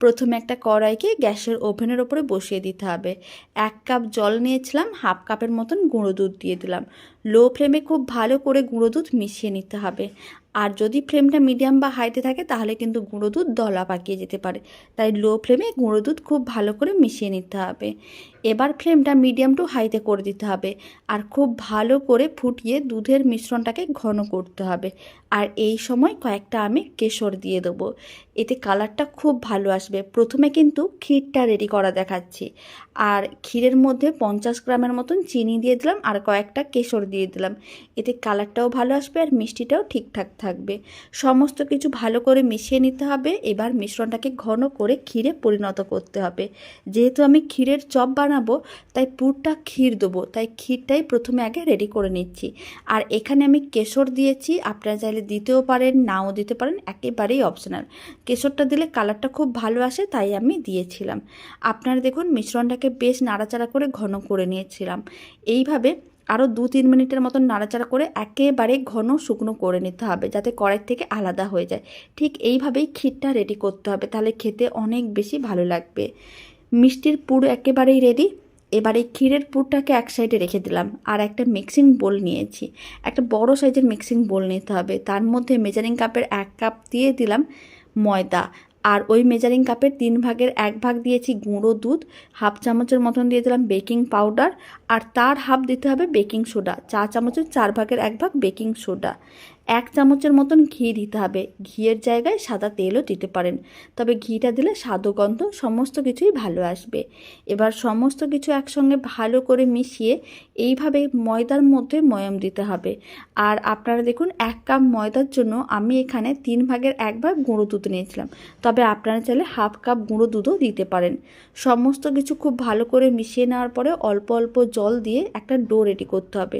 প্রথমে একটা কড়াইকে গ্যাসের ওভেনের ওপরে বসিয়ে দিতে হবে। 1 কাপ জল নিয়েছিলাম, হাফ কাপের মতন গুঁড়ো দুধ দিয়ে দিলাম। লো ফ্লেমে খুব ভালো করে গুঁড়ো দুধ মিশিয়ে নিতে হবে। আর যদি ফ্লেমটা মিডিয়াম বা হাইতে থাকে তাহলে কিন্তু গুঁড়ো দুধ দলা পাকিয়ে যেতে পারে, তাই লো ফ্লেমে গুঁড়ো দুধ খুব ভালো করে মিশিয়ে নিতে হবে। এবার ফ্লেমটা মিডিয়াম টু হাইতে করে দিতে হবে আর খুব ভালো করে ফুটিয়ে দুধের মিশ্রণটাকে ঘন করতে হবে। আর এই সময় কয়েকটা আমি কেশর দিয়ে দেবো, এতে কালারটা খুব ভালো আসবে। প্রথমে কিন্তু ক্ষীরটা রেডি করা দেখাচ্ছি। আর ক্ষীরের মধ্যে 50 গ্রামের মতন চিনি দিয়ে দিলাম আর কয়েকটা কেশর দিয়ে দিলাম, এতে কালারটাও ভালো আসবে আর মিষ্টিটাও ঠিকঠাক থাকবে। সমস্ত কিছু ভালো করে মিশিয়ে নিতে হবে। এবার মিশ্রণটাকে ঘন করে ক্ষীরে পরিণত করতে হবে। যেহেতু আমি ক্ষীরের চপ বানাবো তাই পুরটা ক্ষীর দেবো, তাই ক্ষীরটাই প্রথমে আগে রেডি করে নিচ্ছি। আর এখানে আমি কেশর দিয়েছি, আপনারা চাইলে দিতেও পারেন নাও দিতে পারেন, একেবারেই অপশনাল। কেশরটা দিলে কালারটা খুব ভালো আসে তাই আমি দিয়েছিলাম। আপনারা দেখুন মিশ্রণটাকে বেশ নাড়াচাড়া করে ঘন করে নিয়েছিলাম। এইভাবে আরও 2-3 মিনিটের মতন নাড়াচাড়া করে একেবারে ঘন শুকনো করে নিতে হবে, যাতে কড়াই থেকে আলাদা হয়ে যায়। ঠিক এইভাবেই ক্ষীরটা রেডি করতে হবে, তাহলে খেতে অনেক বেশি ভালো লাগবে। মিষ্টির পুর একেবারেই রেডি। এবার এই ক্ষীরের পুরটাকে এক সাইডে রেখে দিলাম আর একটা মিক্সিং বোল নিয়েছি। একটা বড় সাইজের মিক্সিং বোল নিতে হবে, তার মধ্যে মেজারিং কাপের 1 কাপ দিয়ে দিলাম ময়দা। আর ওই মেজারিং কাপের 3 ভাগের 1 ভাগ দিয়েছি গুঁড়ো দুধ, হাফ চামচের মতন দিয়ে দিলাম বেকিং পাউডার, আর তার হাফ দিতে হবে বেকিং সোডা। 4 চামচের 4 ভাগের 1 ভাগ বেকিং সোডা। 1 চামচের মতন ঘি দিতে হবে, ঘিয়ের জায়গায় সাদা তেলও দিতে পারেন, তবে ঘিটা দিলে স্বাদ ও গন্ধ সমস্ত কিছুই ভালো আসবে। এবার সমস্ত কিছু একসঙ্গে ভালো করে মিশিয়ে এইভাবে ময়দার মধ্যে ময়াম দিতে হবে। আর আপনারা দেখুন 1 কাপ ময়দার জন্য আমি এখানে 3 ভাগের 1 ভাগ গুঁড়ো দুধ নিয়েছিলাম, তবে আপনারা চাইলে হাফ কাপ গুঁড়ো দুধও দিতে পারেন। সমস্ত কিছু খুব ভালো করে মিশিয়ে নেওয়ার পরে অল্প অল্প জল দিয়ে একটা ডো রেডি করতে হবে।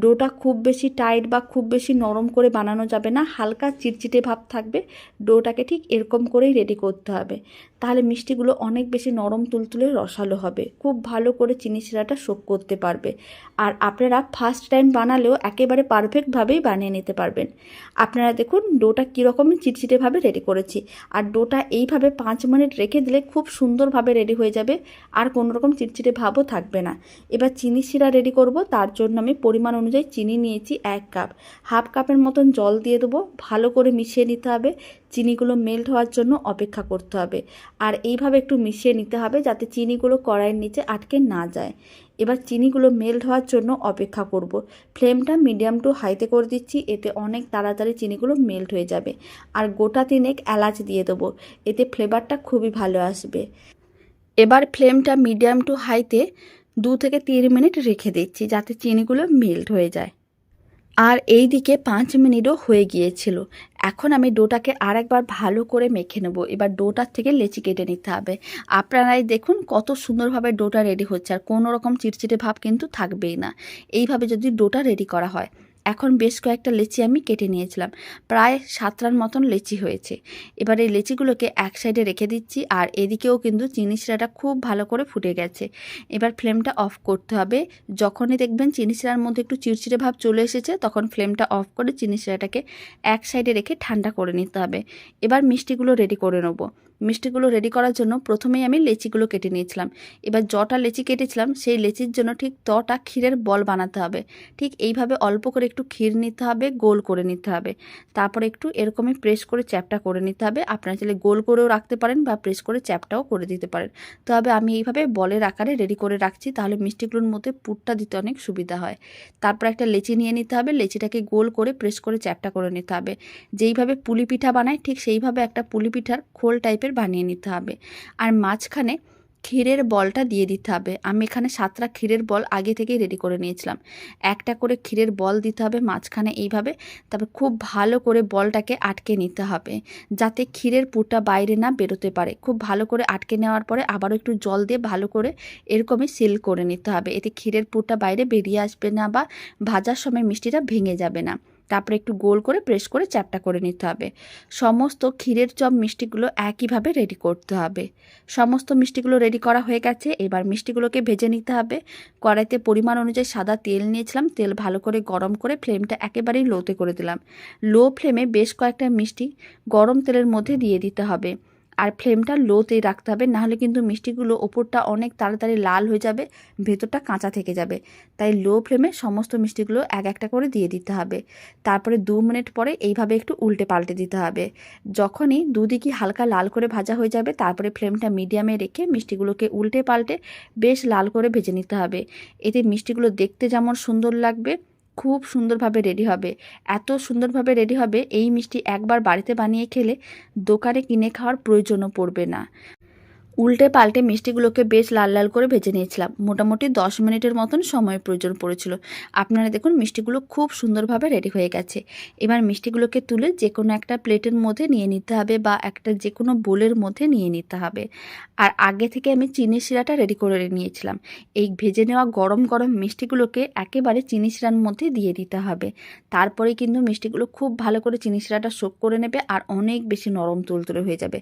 ডোটা খুব বেশি টাইট বা খুব বেশি নরম করে বানানো যাবে না, হালকা চিটচিটে ভাব থাকবে। ডোটাকে ঠিক এরকম করেই রেডি করতে হবে, তাহলে মিষ্টিগুলো অনেক বেশি নরম তুলতুলে রসালো হবে, খুব ভালো করে চিনি শিরাটা শোক করতে পারবে। আর আপনারা ফার্স্ট টাইম বানালেও একেবারে পারফেক্টভাবেই বানিয়ে নিতে পারবেন। আপনারা দেখুন ডোটা কীরকম চিটচিটেভাবে রেডি করেছি। আর ডোটা এইভাবে 5 মিনিট রেখে দিলে খুব সুন্দরভাবে রেডি হয়ে যাবে, আর কোনো রকম চিটচিটে ভাবও থাকবে না। এবার চিনি শিরা রেডি করব, তার জন্য আমি পরিমাণ অনুযায়ী চিনি নিয়েছি 1 কাপ। হাফ কাপের মতন জল দিয়ে দেবো, ভালো করে মিশিয়ে নিতে হবে। চিনিগুলো মেল্ট হওয়ার জন্য অপেক্ষা করতে হবে। আর এইভাবে একটু মিশিয়ে নিতে হবে যাতে চিনিগুলো কড়াইয়ের নিচে আটকে না যায়। এবার চিনিগুলো মেল্ট হওয়ার জন্য অপেক্ষা করব। ফ্লেমটা মিডিয়াম টু হাইতে করে দিচ্ছি, এতে অনেক তাড়াতাড়ি চিনিগুলো মেল্ট হয়ে যাবে। আর গোটা 3 এলাচ দিয়ে দেবো, এতে ফ্লেভারটা খুবই ভালো আসবে। এবার ফ্লেমটা মিডিয়াম টু হাইতে 2 থেকে 3 মিনিট রেখে দিচ্ছি যাতে চিনিগুলো মেল্ট হয়ে যায়। আর এই দিকে 5 মিনিটও হয়ে গিয়েছিল। এখন আমি ডোটাকে আরেকবার ভালো করে মেখে নেব। এবার ডোটার থেকে লেচি কেটে নিতে হবে। আপনারাই দেখুন কত সুন্দরভাবে ডোটা রেডি হচ্ছে, আর কোনো রকম চিটচিটে ভাব কিন্তু থাকবেই না এইভাবে যদি ডোটা রেডি করা হয়। এখন বেশ কয়েকটা লেচি আমি কেটে নিয়েছিলাম, প্রায় 7টার মতন লেচি হয়েছে। এবার এই লেচিগুলোকে এক সাইডে রেখে দিচ্ছি। আর এদিকেও কিন্তু চিনি শিরাটা খুব ভালো করে ফুটে গেছে। এবার ফ্লেমটা অফ করতে হবে। যখনই দেখবেন চিনি শিরার মধ্যে একটু চিড়চিড়ে ভাব চলে এসেছে তখন ফ্লেমটা অফ করে চিনি শিরাটাকে এক সাইডে রেখে ঠান্ডা করে নিতে হবে। এবার মিষ্টিগুলো রেডি করে নেব। মিষ্টিগুলো রেডি করার জন্য প্রথমেই আমি লেচিগুলো কেটে নিয়েছিলাম। এবার যটা লেচি কেটেছিলাম সেই লেচির জন্য ঠিক তটা ক্ষীরের বল বানাতে হবে। ঠিক এইভাবে অল্প করে একটু ক্ষীর নিতে হবে, গোল করে নিতে হবে। তারপরে একটু এরকমই প্রেস করে চ্যাপটা করে নিতে হবে। আপনারা চাইলে গোল করেও রাখতে পারেন বা প্রেস করে চ্যাপটাও করে দিতে পারেন। তবে আমি এইভাবে বলের আকারে রেডি করে রাখছি, তাহলে মিষ্টিগুলোর মধ্যে পুরটা দিতে অনেক সুবিধা হয়। তারপর একটা লেচি নিয়ে নিতে হবে, লেচিটাকে গোল করে প্রেস করে চ্যাপটা করে নিতে হবে। যেইভাবে পুলি পিঠা বানায় ঠিক সেইভাবে একটা পুলি পিঠার খোল টাইপের বানিয়ে নিতে হবে। আর মাঝখানে ক্ষীরের বলটা দিয়ে দিতে হবে। আমি এখানে 7টা ক্ষীরের বল আগে থেকেই রেডি করে নিয়েছিলাম। একটা করে ক্ষীরের বল দিতে হবে মাঝখানে এইভাবে। তারপর খুব ভালো করে বলটাকে আটকে নিতে হবে যাতে ক্ষীরের পুরটা বাইরে না বেরোতে পারে। খুব ভালো করে আটকে নেওয়ার পরে আবারও একটু জল দিয়ে ভালো করে এরকমই সিল করে নিতে হবে, এতে ক্ষীরের পুরটা বাইরে বেরিয়ে আসবে না বা ভাজার সময় মিষ্টিটা ভেঙে যাবে না। তারপরে একটু গোল করে প্রেস করে চ্যাপটা করে নিতে হবে। সমস্ত ক্ষীরের চপ মিষ্টিগুলো একইভাবে রেডি করতে হবে। সমস্ত মিষ্টিগুলো রেডি করা হয়ে গেছে। এবার মিষ্টিগুলোকে ভেজে নিতে হবে। কড়াইতে পরিমাণ অনুযায়ী সাদা তেল নিয়েছিলাম, তেল ভালো করে গরম করে ফ্লেমটা একেবারেই লোতে করে দিলাম। লো ফ্লেমে বেশ কয়েকটা মিষ্টি গরম তেলের মধ্যে দিয়ে দিতে হবে। আর ফ্লেমটা লোতেই রাখতে হবে, নাহলে কিন্তু মিষ্টিগুলো ওপরটা অনেক তাড়াতাড়ি লাল হয়ে যাবে, ভেতরটা কাঁচা থেকে যাবে। তাই লো ফ্লেমে সমস্ত মিষ্টিগুলো এক একটা করে দিয়ে দিতে হবে। তারপরে 2 মিনিট পরে এইভাবে একটু উল্টে পাল্টে দিতে হবে। যখনই দুদিকই হালকা লাল করে ভাজা হয়ে যাবে, তারপরে ফ্লেমটা মিডিয়ামে রেখে মিষ্টিগুলোকে উল্টে পাল্টে বেশ লাল করে ভেজে নিতে হবে। এতে মিষ্টিগুলো দেখতে যেমন সুন্দর লাগবে, খুব সুন্দরভাবে রেডি হবে। এত সুন্দরভাবে রেডি হবে, এই মিষ্টি একবার বাড়িতে বানিয়ে খেলে দোকানে কিনে খাওয়ার প্রয়োজনও পড়বে না। উল্টে পাল্টে মিষ্টিগুলোকে বেশ লাল লাল করে ভেজে নিয়েছিলাম। মোটামুটি 10 মিনিটের মতন সময়ের প্রয়োজন পড়েছিল। আপনারা দেখুন মিষ্টিগুলো খুব সুন্দরভাবে রেডি হয়ে গেছে। এবার মিষ্টিগুলোকে তুলে যে কোনো একটা প্লেটের মধ্যে নিয়ে নিতে হবে বা একটা যে কোনো বোলের মধ্যে নিয়ে নিতে হবে। আর আগে থেকে আমি চিনি শিরাটা রেডি করে নিয়েছিলাম। এই ভেজে নেওয়া গরম গরম মিষ্টিগুলোকে একেবারে চিনি শিরার মধ্যে দিয়ে দিতে হবে। তারপরে কিন্তু মিষ্টিগুলো খুব ভালো করে চিনি শিরাটা সোক করে নেবে আর অনেক বেশি নরম তুলতুলে হয়ে যাবে।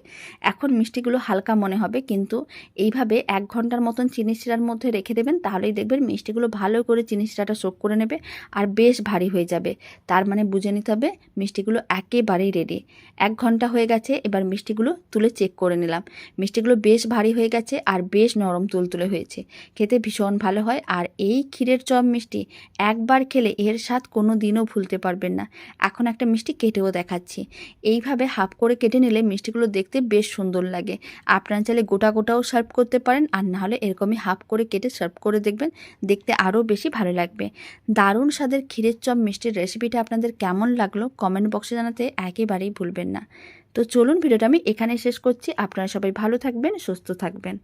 এখন মিষ্টিগুলো হালকা মনে হবে, কিন্তু এইভাবে 1 ঘন্টার মতন চিনি শিরার মধ্যে রেখে দেবেন, তাহলেই দেখবেন মিষ্টিগুলো ভালো করে চিনি শিরাটা সোক করে নেবে আর বেশ ভারী হয়ে যাবে। তার মানে বুঝে নিতে হবে মিষ্টিগুলো একেবারেই রেডি। 1 ঘন্টা হয়ে গেছে, এবার মিষ্টিগুলো তুলে চেক করে নিলাম। মিষ্টিগুলো বেশ ভারী হয়ে গেছে আর বেশ নরম তুলতুলে হয়েছে, খেতে ভীষণ ভালো হয়। আর এই ক্ষীরের চপ মিষ্টি একবার খেলে এর স্বাদ কোনো দিনও ভুলতে পারবেন না। এখন একটা মিষ্টি কেটেও দেখাচ্ছি। এইভাবে হাফ করে কেটে নিলে মিষ্টিগুলো দেখতে বেশ সুন্দর লাগে। আপনারা চাইলে গোটা গোটাও সার্ভ করতে পারেন, আর না হলে এরকমই হাফ করে কেটে সার্ভ করে দেখবেন, দেখতে আরও বেশি ভালো লাগবে। দারুণ স্বাদের ক্ষীরের চপ মিষ্টির রেসিপিটা আপনাদের কেমন লাগলো কমেন্ট বক্সে জানাতে একেবারেই ভুলবেন না। তো চলুন ভিডিওটা আমি এখানে শেষ করছি। আপনারা সবাই ভালো থাকবেন, সুস্থ থাকবেন।